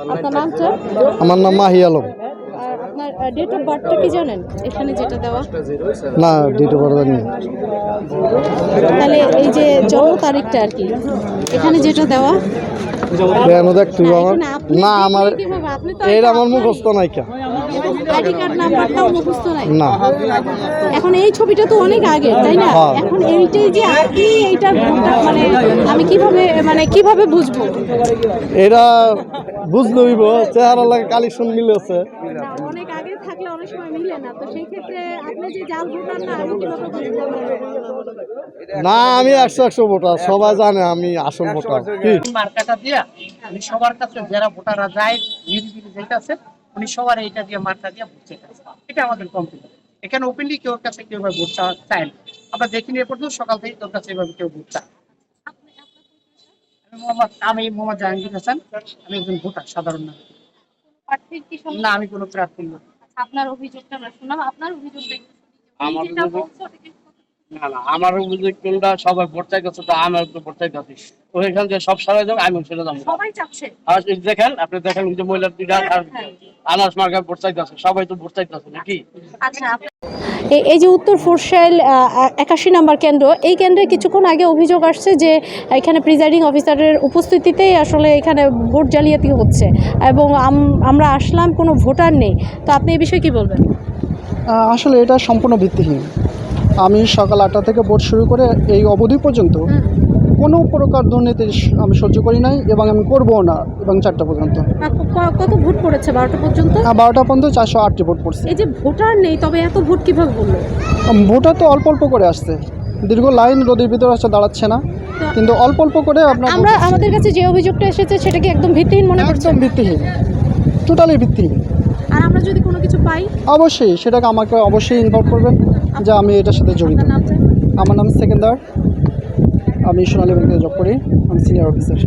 আপনার নামটা? আমার নাম মাহি আলম। আর আপনার ডেট অফ বার্থটা কি জানেন এখানে যেটা দেওয়া? না, ডেট অফ বার্থ জানি না। তাহলে এই যে জন্ম তারিখটা আর কি এখানে যেটা দেওয়া, কেন দেখতে না, আমার? এখানে আপনি না, আমার দেখলেন কিভাবে? আপনি তো এটা আমার আপনারই। মুখস্থ নাইকা। আইডি কার্ড নাম্বারটাও মুখস্থ নাই। না, এখন এই ছবিটা তো অনেক আগে, তাই না? হ্যাঁ। এখন এইটাই যে আপনি এইটার ভোটটা মানে আমি কিভাবে বুঝবো? এটা বুঝতে হইব, চেহারা লাগে কালেকশন মিলেছে। না, অনেক আগে থাকলে অনেক সময় মিলে না, তো সেই ক্ষেত্রে আপনি যে জাল ভোটার না আমি কিভাবে বুঝবো? না, আমি 100 ভোটার, সবাই জানে আমি আসল ভোটার। কি মার্কাটা দিয়া উনি সবার কাছে যারা ভোটাররা যায় নিরিবিলি যেতেছে উনি সবার এইটা দিয়ে মার্কা দিয়ে ভোট চাইতেছে। এটা আমাদের কমপ্লিট। এখানে ওপেনলি কেউ কাছে কেউ ভোট চায় না। আমরা দেখিনি এ পর্যন্ত সকাল থেকে তোর কাছে এভাবে কেউ ভোট চায়। আমি মোহাম্মদ জাহাঙ্গীর হাসান, আমি একজন ভোটার সাধারণ নাগরিক। প্রার্থীর কি সমস্যা? না, আমি কোনো প্রার্থী না। আপনার অভিযোগটা আমরা শুনলাম, আপনার অভিযোগটা একটু আমার যেটা অভিযোগ- বলছো ওটা কি? না, আমার অভিযোগ কোনটা সবাই ভোট চাইতেছে, তো আমার একটু ভোট চাইতেছি। তো এখান থেকে সব সবাই যাবে, আমি সেটা যাবো। সবাই চাচ্ছে। আর এই দেখেন, আপনি দেখেন যে মহিলার দুইটা আর আনাস মার্কা ভোট চাইতেছে, সবাই তো ভোট চাইতেছে নাকি? আচ্ছা, এই যে উত্তর ফোরশাইল 81 নম্বর কেন্দ্র, এই কেন্দ্রে কিছুক্ষণ আগে অভিযোগ আসছে যে এখানে প্রিজাইডিং অফিসারের উপস্থিতিতেই আসলে এখানে ভোট জালিয়াতি হচ্ছে এবং আমরা আসলাম, কোনো ভোটার নেই। তো আপনি এই বিষয়ে কি বলবেন? আসলে এটা সম্পূর্ণ ভিত্তিহীন। আমি সকাল 8টা থেকে ভোট শুরু করে এই অবধি পর্যন্ত কোনো প্রকার দুর্নীতি আমি সহ্য করি নাই এবং আমি করবও না, এবং 4টা পর্যন্ত। কত ভোট পড়েছে 12টা পর্যন্ত? 12টা পর্যন্ত 408টি ভোট পড়ছে। এই যে ভোটার নেই, তবে এত ভোট কিভাবে হলো? ভোটার তো অল্প অল্প করে আসছে, দীর্ঘ লাইন রোদের ভিতরে আসছে, দাঁড়াচ্ছে না, কিন্তু অল্প অল্প করে আপনার আমাদের কাছে যে অভিযোগটা এসেছে সেটা কি একদম ভিত্তিহীন মনে করছেন? একদম ভিত্তিহীন, টোটালি ভিত্তিহীন। আর আমরা যদি কোনো কিছু পাই? অবশ্যই সেটাকে আমাকে অবশ্যই ইনভলভ করবেন যে আমি এটার সাথে জড়িত। আপনার নামটা? আমার নাম সেকেন্দার, আমি সোনালী ব্যাংকে জব করি, আমি সিনিয়র অফিসার।